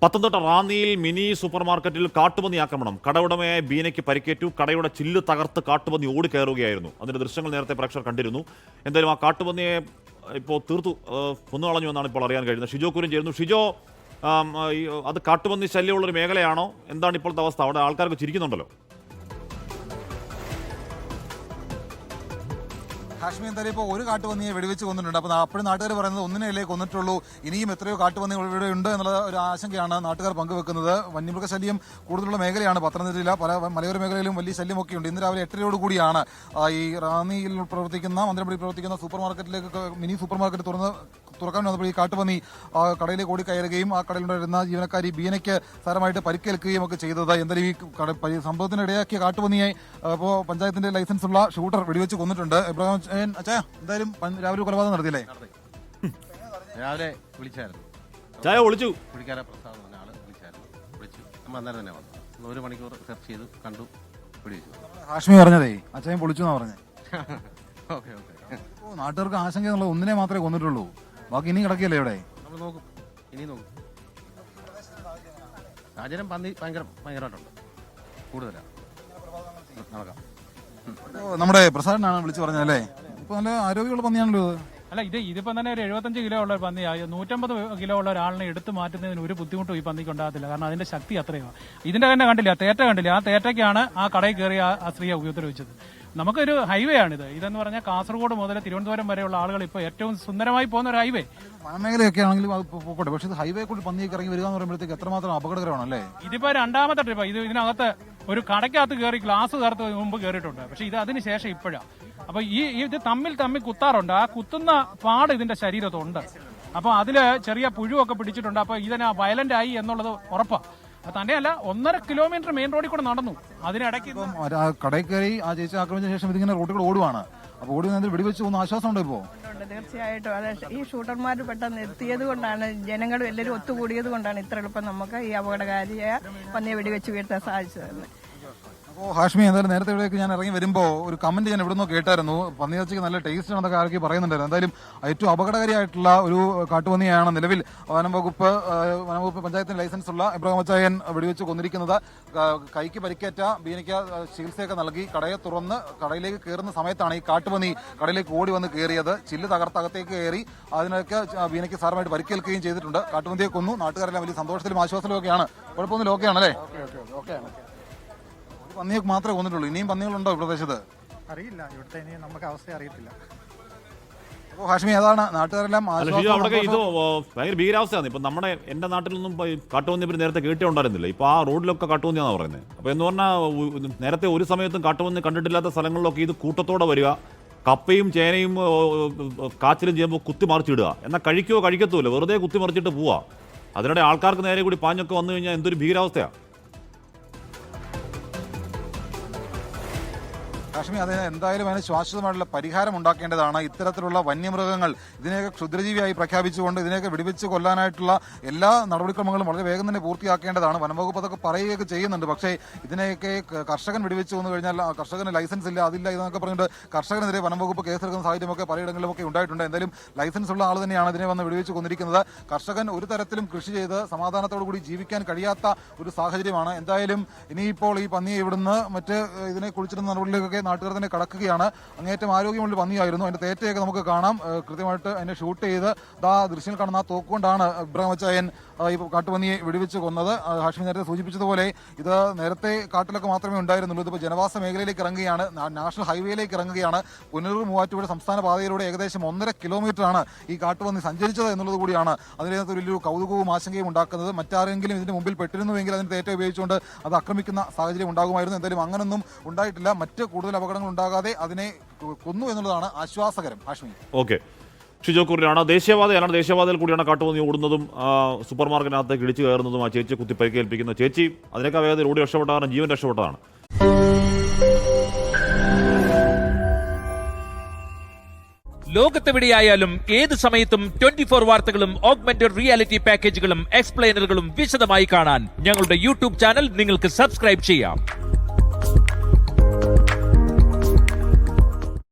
Pathanamthitta റാന്നിയിൽ mini super മാർക്കറ്റിൽ കാട്ടുപന്നി ആക്രമണം. കടയുടമയായ ബീനയ്ക്ക് പരിക്കേറ്റു. കടയുടെ ചില്ല് തകർത്ത് കാട്ടുപന്നി ഓടിക്കയറുകയായിരുന്നു. അതിന്റെ ദൃശ്യങ്ങൾ നേരത്തെ പ്രേക്ഷകർ കണ്ടിരുന്നു. എന്തായാലും ആ കാട്ടുപന്നിയെ ഇപ്പോൾ തീർത്തു കൊന്നുകളഞ്ഞു എന്നാണ് ഇപ്പോൾ അറിയാൻ കഴിയുന്നത്. ഷിജോ കുര്യൻ ചേരുന്നു. ഷിജോ, അത് കാട്ടുപന്നി ശല്യമുള്ളൊരു മേഖലയാണോ? എന്താണ് ഇപ്പോഴത്തെ അവസ്ഥ? അവിടെ ആൾക്കാർക്ക് ചിരിക്കുന്നുണ്ടല്ലോ. കാശ്മീർ എന്തായാലും ഇപ്പോൾ ഒരു കാട്ടുപന്നിയെ വെടിവെച്ച് കൊന്നിട്ടുണ്ട്. അപ്പോൾ അപ്പോഴും നാട്ടുകാർ പറയുന്നത് ഒന്നിനെയല്ലേ കൊന്നിട്ടുള്ളൂ, ഇനിയും എത്രയോ കാട്ടുപന്നികൾ ഇവിടെ ഉണ്ട് എന്നുള്ള ഒരു ആശങ്കയാണ് നാട്ടുകാർ പങ്കുവെക്കുന്നത്. വന്യമൃഗശല്യം കൂടുതലുള്ള മേഖലയാണ് പത്തനംതിട്ട. പല മലയോര മേഖലയിലും വലിയ ശല്യമൊക്കെ ഉണ്ട്. ഇന്ന് രാവിലെ 8:30 കൂടിയാണ് ഈ റാന്നിയിൽ പ്രവർത്തിക്കുന്ന മന്ത്രിപടി പ്രവർത്തിക്കുന്ന സൂപ്പർ മാർക്കറ്റിലേക്ക് മിനി സൂപ്പർ മാർക്കറ്റ് തുറക്കാൻ വന്നപ്പോൾ ഈ കാട്ടുപന്നി കടയിലേക്ക് ഓടിക്കയറുകയും ആ കടയിലുണ്ടായിരുന്ന ജീവനക്കാരി ബീനയ്ക്ക് സാരമായിട്ട് പരിക്കേൽക്കുകയും ഒക്കെ ചെയ്തത്. എന്തായാലും ഈ സംഭവത്തിനിടയാക്കിയ കാട്ടുപന്നിയെ ഇപ്പോൾ പഞ്ചായത്തിന്റെ ലൈസൻസ് ഉള്ള ഷൂട്ടർ വെടിവെച്ച് കൊന്നിട്ടുണ്ട്. ഇബ്രാഹിം അച്ഛാ, എന്തായാലും രാവിലെ കൊലപാതകം നടത്തിയില്ലേ? രാവിലെ വിളിച്ചായിരുന്നു, ചായ വിളിച്ചു. പുള്ളിക്കാരെ പ്രസാദ് പറഞ്ഞ ആള് വിളിച്ചു. നമ്മൾ അന്നേരം തന്നെ വന്നു. 1 മണിക്കൂർ സെർച്ച് ചെയ്തു, കണ്ടു, പിടിച്ചു. ഹാഷ്മി പറഞ്ഞതേ അച്ഛൻ പൊളിച്ചു എന്നാ പറഞ്ഞത്. ഓക്കെ നാട്ടുകാർക്ക് ആശങ്ക എന്നുള്ള ഒന്നിനെ മാത്രമേ കൊന്നിട്ടുള്ളൂ, ബാക്കി ഇനി കിടക്കിയല്ലേ ഇവിടെ? നമ്മൾ നോക്കും, ഇനി നോക്കും. സാഹചര്യം പന്നി ഭയങ്കരമായിട്ടുണ്ട്, കൂടുതലാണ്. നടക്കാം. നമ്മുടെ പ്രസാദിനാണ് വിളിച്ചു പറഞ്ഞല്ലേ? ഇപ്പൊ നല്ല ആരോഗ്യമുള്ള പന്നിയാണല്ലോ ഇത്. അല്ല, ഇതിപ്പോ തന്നെ ഒരു 75 കിലോ ഉള്ള ഒരു പന്നിയായി 150 കിലോ ഉള്ള ഒരാളിനെ എടുത്തു മാറ്റുന്നതിന് ഒരു ബുദ്ധിമുട്ടും ഈ പന്നിക്ക് ഉണ്ടാകത്തില്ല. കാരണം അതിന്റെ ശക്തി അത്രയാണ്. ഇതിന്റെ തന്നെ കണ്ടില്ല, തേറ്റ കണ്ടില്ല. ആ തേറ്റയ്ക്കാണ് ആ കടയിൽ കയറി ആ സ്ത്രീയെ ഉപദ്രവിച്ചത്. നമുക്കൊരു ഹൈവേ ആണിത്. ഇതെന്ന് പറഞ്ഞാൽ കാസർഗോഡ് മുതൽ തിരുവനന്തപുരം വരെയുള്ള ആളുകൾ ഇപ്പോൾ ഏറ്റവും സുന്ദരമായി പോകുന്ന ഒരു ഹൈവേ. വനമേഖലയൊക്കെ ആണെങ്കിലും അത് പോട്ടെ, പക്ഷേ ഇത് ഹൈവേ കൂടി പന്നിയൊക്കെ ഇറങ്ങി വരിക എന്ന് പറയുമ്പോഴത്തേക്ക് എത്രമാത്രം അപകടകരമാണല്ലേ? ഇതിപ്പോ രണ്ടാമത്തെ ട്രിപ്പ്. ഇതിനകത്ത് ഒരു കടയ്ക്കകത്ത് കയറി ഗ്ലാസ് കയർത്ത് മുമ്പ് കയറിയിട്ടുണ്ട്. പക്ഷെ ഇത് അതിന് ശേഷം ഇപ്പോഴാണ്. അപ്പൊ ഇത് തമ്മിൽ കുത്താറുണ്ട്. ആ കുത്തുന്ന പാട് ഇതിന്റെ ശരീരത്തുണ്ട്. അപ്പൊ അതില് ചെറിയ പുഴുവൊക്കെ പിടിച്ചിട്ടുണ്ട്. അപ്പൊ ഇതിന് വയലന്റ് ആയി എന്നുള്ളത് ഉറപ്പാണ്. തന്നെയല്ല, 1.5 കിലോമീറ്റർ മെയിൻ റോഡിൽ കൂടെ നടന്നു. അതിനിടയ്ക്ക് കടയിൽ കയറി ആ ചേച്ചി ആക്രമിച്ച ശേഷം ഇതിങ്ങനെ റോഡിൽ കൂടെ ഓടുവാണ്. അപ്പൊ ഓടി വെടിവെച്ച് പോകുന്ന ആശ്വാസം ഉണ്ടോ ഇപ്പോ? തീർച്ചയായിട്ടും. അത് ഈ ഷൂട്ടർമാർ പെട്ടെന്ന് എത്തിയത് കൊണ്ടാണ്, ജനങ്ങളും എല്ലാവരും ഒത്തുകൂടിയത് കൊണ്ടാണ് ഇത്ര എളുപ്പം നമുക്ക് ഈ അപകടകാരിയായ പന്നിയെ വെടിവെച്ച് വീഴ്ത്താൻ സാധിച്ചതെന്ന്. അപ്പോൾ ഹാഷ്മി, എന്തായാലും നേരത്തെ ഇവിടേക്ക് ഞാൻ ഇറങ്ങി വരുമ്പോൾ ഒരു കമന്റ് ഞാൻ ഇവിടെ നിന്ന് കേട്ടായിരുന്നു. പന്നിയിറച്ചിക്ക് നല്ല ടേസ്റ്റ് ആണെന്നൊക്കെ ആരൊക്കെ പറയുന്നുണ്ടായിരുന്നു. എന്തായാലും ഏറ്റവും അപകടകാരിയായിട്ടുള്ള ഒരു കാട്ടുപന്നിയാണ് നിലവിൽ വനംവകുപ്പ് പഞ്ചായത്തിന് ലൈസൻസ് ഉള്ള ഇബ്രാഹിം അച്ചായൻ വെടിവെച്ച് കൊന്നിരിക്കുന്നത്. കൈക്ക് പരിക്കേറ്റ ബീനയ്ക്ക് ചികിത്സയൊക്കെ നൽകി കടയെ തുറന്ന് കടയിലേക്ക് കയറുന്ന സമയത്താണ് ഈ കാട്ടുപന്നി കടയിലേക്ക് ഓടി വന്ന് കയറിയത്. ചില്ല് തകർത്തകത്തേക്ക് കയറി അതിനൊക്കെ ബീനയ്ക്ക് സാരമായിട്ട് പരിക്കേൽക്കുകയും ചെയ്തിട്ടുണ്ട്. കാട്ടുപന്നിയെ കൊന്നു. നാട്ടുകാരെല്ലാം വലിയ സന്തോഷത്തിലും ആശ്വാസത്തിലും ഒക്കെയാണ്. കുഴപ്പമൊന്നുമില്ല, ഓക്കെയാണല്ലേ? പന്നിയെ മാത്രമേ കൊന്നിട്ടുള്ളൂ. ഇനിയും പന്നികളുണ്ടോ ഈ പ്രദേശത്ത്? അറിയില്ല, ഇവിടുത്തെ ഇനി നമുക്ക് അവസ്ഥ അറിയത്തില്ല. അപ്പോൾ ഹാഷ്മി, അതാണ് നാട്ടുകാരെല്ലാം അവിടെ ഇത് ഭയങ്കര ഭീകരാവസ്ഥയാണ്. ഇപ്പൊ എന്റെ നാട്ടിലൊന്നും കാട്ടുപന്നി നേരത്തെ കേട്ടേ ഉണ്ടായിരുന്നില്ല. ഇപ്പൊ ആ റോഡിലൊക്കെ കാട്ടുപന്നിയാണെന്ന് പറയുന്നത്. അപ്പൊ എന്ന് പറഞ്ഞാൽ നേരത്തെ ഒരു സമയത്തും കാട്ടുപന്നി കണ്ടിട്ടില്ലാത്ത സ്ഥലങ്ങളിലൊക്കെ ഇത് കൂട്ടത്തോടെ വരിക, കപ്പയും ചേനയും കാച്ചിലും ചെയ്യുമ്പോൾ കുത്തി മറിച്ചിടുക. എന്നാൽ കഴിക്കത്തുമില്ല, വെറുതെ കുത്തി മറിച്ചിട്ട് പോവുക. അതിനിടെ ആൾക്കാർക്ക് നേരെ കൂടി പാഞ്ഞൊക്കെ വന്നു കഴിഞ്ഞാൽ എന്തൊരു ഭീകരാവസ്ഥയാണ്. കാശ്മീർ അതിന് എന്തായാലും അതിന് ശാശ്വതമായിട്ടുള്ള പരിഹാരം ഉണ്ടാക്കേണ്ടതാണ്. ഇത്തരത്തിലുള്ള വന്യമൃഗങ്ങൾ ഇതിനെയൊക്കെ ക്ഷുദ്രജീവിയായി പ്രഖ്യാപിച്ചുകൊണ്ട് ഇതിനെയൊക്കെ വെടിവെച്ച് കൊല്ലാനായിട്ടുള്ള എല്ലാ നടപടിക്രമങ്ങളും വളരെ വേഗം തന്നെ പൂർത്തിയാക്കേണ്ടതാണ്. വനംവകുപ്പ് അതൊക്കെ പറയുകയൊക്കെ ചെയ്യുന്നുണ്ട്. പക്ഷേ ഇതിനെയൊക്കെ കർഷകൻ വെടിവെച്ച് വന്നു കഴിഞ്ഞാൽ കർഷകന് ലൈസൻസ് ഇല്ല, അതില്ല, ഇതെന്നൊക്കെ പറഞ്ഞിട്ട് കർഷകനെതിരെ വനംവകുപ്പ് കേസെടുക്കുന്ന സാഹചര്യമൊക്കെ പലയിടങ്ങളിലൊക്കെ ഉണ്ടായിട്ടുണ്ട്. എന്തായാലും ലൈസൻസ് ഉള്ള ആൾ തന്നെയാണ് ഇതിനെ വന്ന് വെടിവെച്ച് കൊന്നിരിക്കുന്നത്. കർഷകൻ ഒരു തരത്തിലും കൃഷി ചെയ്ത് സമാധാനത്തോടു കൂടി ജീവിക്കാൻ കഴിയാത്ത ഒരു സാഹചര്യമാണ്. എന്തായാലും ഇനിയിപ്പോൾ ഈ പന്നിയെ ഇവിടുന്ന് മറ്റ് ഇതിനെ കുളിച്ചിരുന്ന നടപടികളിലേക്കൊക്കെ നാട്ടുകാർ തന്നെ കടക്കുകയാണ്. അങ്ങേറ്റം ആരോഗ്യമുള്ള പന്നിയായിരുന്നു. അതിന്റെ തേറ്റയൊക്കെ നമുക്ക് കാണാം. കൃത്യമായിട്ട് അതിനെ ഷൂട്ട് ചെയ്ത് ദൃശ്യം കാണുന്ന ആ തോക്കുകൊണ്ടാണ് ഇബ്രാഹിം അച്ചായൻ ഈ കാട്ടുപന്നിയെ വെടിവെച്ച് കൊന്നത്. ഹാഷ്മി നേരത്തെ സൂചിപ്പിച്ചതുപോലെ ഇത് നേരത്തെ കാട്ടിലൊക്കെ മാത്രമേ ഉണ്ടായിരുന്നുള്ളൂ. ഇതിപ്പോൾ ജനവാസ മേഖലയിലേക്ക് ഇറങ്ങുകയാണ്, നാഷണൽ ഹൈവേയിലേക്ക് ഇറങ്ങുകയാണ്. പുനലൂർ മൂവാറ്റുപുഴ സംസ്ഥാന പാതയിലൂടെ ഏകദേശം 1.5 കിലോമീറ്ററാണ് ഈ കാട്ടുപന്നി സഞ്ചരിച്ചത് എന്നുള്ളത് കൂടിയാണ് അതിനകത്ത് വലിയൊരു കൗതുകവും ആശങ്കയും ഉണ്ടാക്കുന്നത്. മറ്റാരെങ്കിലും ഇതിന്റെ മുമ്പിൽ പെട്ടിരുന്നുവെങ്കിൽ അതിന് തേറ്റ ഉപയോഗിച്ചുകൊണ്ട് അത് ആക്രമിക്കുന്ന സാഹചര്യം ഉണ്ടാകുമായിരുന്നു. എന്തായാലും അങ്ങനൊന്നും ഉണ്ടായിട്ടില്ല. മറ്റ് കൂടുതൽ അപകടങ്ങൾ ഉണ്ടാകാതെ അതിനെ കൊന്നു എന്നുള്ളതാണ് ആശ്വാസകരം. ഹാഷ്മി, ഓക്കെ. ഷിജോ കുര്യനാണ്. ദേശീയപാതയിൽ കൂടിയാണ് കാട്ടുപന്നി ഓടുന്നതും സൂപ്പർ മാർക്കറ്റിനകത്തേക്ക് ഇടിച്ചു കയറുന്നതും ആ ചേച്ചിയെ കുത്തി പരിക്കേൽപ്പിക്കുന്ന ചേച്ചി അതിനേക്കാൾ വേഗത്തിൽ ഓടി രക്ഷപ്പെട്ടതാണ്, ജീവൻ രക്ഷപ്പെട്ടതാണ്. ലോകത്തെവിടെയായാലും ഏത് സമയത്തും 24 വാർത്തകളും ഓഗ്മെന്റഡ് റിയാലിറ്റി പാക്കേജുകളും എക്സ്പ്ലെയിനറുകളും വിശദമായി കാണാൻ ഞങ്ങളുടെ യൂട്യൂബ് ചാനൽ നിങ്ങൾക്ക് സബ്സ്ക്രൈബ് ചെയ്യാം.